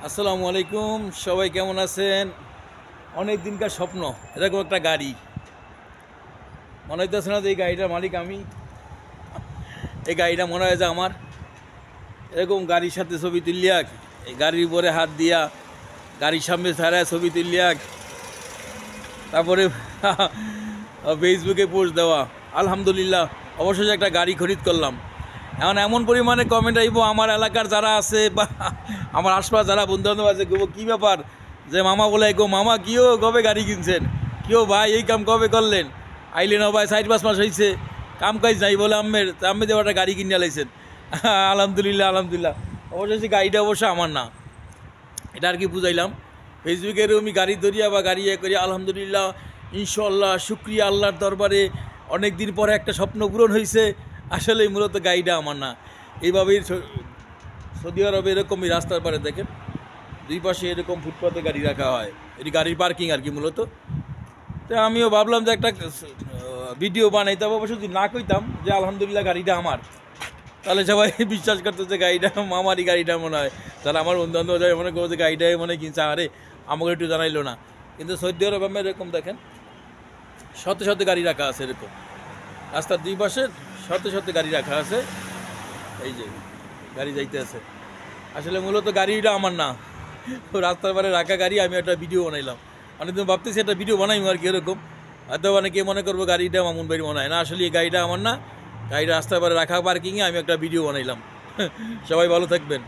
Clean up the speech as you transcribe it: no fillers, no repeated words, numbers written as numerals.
আসসালামু আলাইকুম, সবাই কেমন আছেন? অনেক দিনকার স্বপ্ন এরকম একটা গাড়ি। মনে হইতেছে না যে এই গাড়িটার মালিক আমি। এই গাড়িটা মনে হয় যে আমার। এরকম গাড়ির সাথে ছবি তুলিয়া, এই গাড়ির উপরে হাত দিয়া, গাড়ির সামনে ছাড়ায় ছবি তুলিয়া, তারপরে ফেসবুকে পোস্ট দেওয়া। আলহামদুলিল্লাহ, অবশ্যই একটা গাড়ি খরিদ করলাম। এখন এমন পরিমাণে কমেন্ট আইব, আমার এলাকার যারা আছে বা আমার আশপাশ যারা বন্ধুবান্ধব আছে, কী ব্যাপার যে মামা বলে, গো মামা কিও কবে গাড়ি কিনছেন, কিও ভাই এই কাম কবে করলেন, আইলেন ভাই 4-5 মাস হয়েছে, কাম কাজ নাই বলে আম্মের আম্মে দেওয়া একটা গাড়ি কিনে লাইছেন। আলহামদুলিল্লাহ আলহামদুলিল্লাহ। অবশ্যই গাড়িটা অবশ্য আমার না, এটা আর কি বুঝাইলাম। ফেসবুকের আমি গাড়ি ধরিয়া বা গাড়ি করি, আলহামদুলিল্লাহ ইনশাল্লাহ শুক্রিয়া আল্লাহর দরবারে, অনেক দিন পরে একটা স্বপ্ন পূরণ হয়েছে। আসলে মূলত গাড়িটা আমার না। এইভাবেই সৌদি আরবে এরকমই রাস্তার পারে দেখেন, দুই পাশে এরকম ফুটপাতে গাড়ি রাখা হয়, এটি গাড়ির পার্কিং আর কি মূলত। তো আমিও ভাবলাম যে একটা ভিডিও বানাইতাম। অবশ্য যদি না কইতাম যে আলহামদুলিল্লাহ গাড়িটা আমার, তাহলে সবাই বিশ্বাস করতো যে গাড়িটা আমারই, গাড়িটা মনে হয়। তাহলে আমার বন্ধু বান্ধব যাবে মনে করবো যে গাড়িটাই মনে কিনছে, আরে আমাকে একটু জানাইলো না। কিন্তু সৌদি আরব এরকম দেখেন শত শত গাড়ি রাখা আছে, এরকম রাস্তার দুই পাশে শত শত গাড়ি রাখা আছে। এই যে গাড়ি যাইতে আছে, আসলে মূলত গাড়িটা আমার না, রাস্তার পারে রাখা গাড়ি। আমি একটা ভিডিও বানাইলাম, অনেকদিন ভাবতেছি একটা ভিডিও বানাইম আর কি এরকম। হয়তো অনেকে মনে করবো গাড়িটা মামুন ভাই মনে হয় না, আসলে এই গাড়িটা আমার না। গাড়িটা রাস্তার পারে রাখা পার্কিংয়ে আমি একটা ভিডিও বানাইলাম। সবাই ভালো থাকবেন।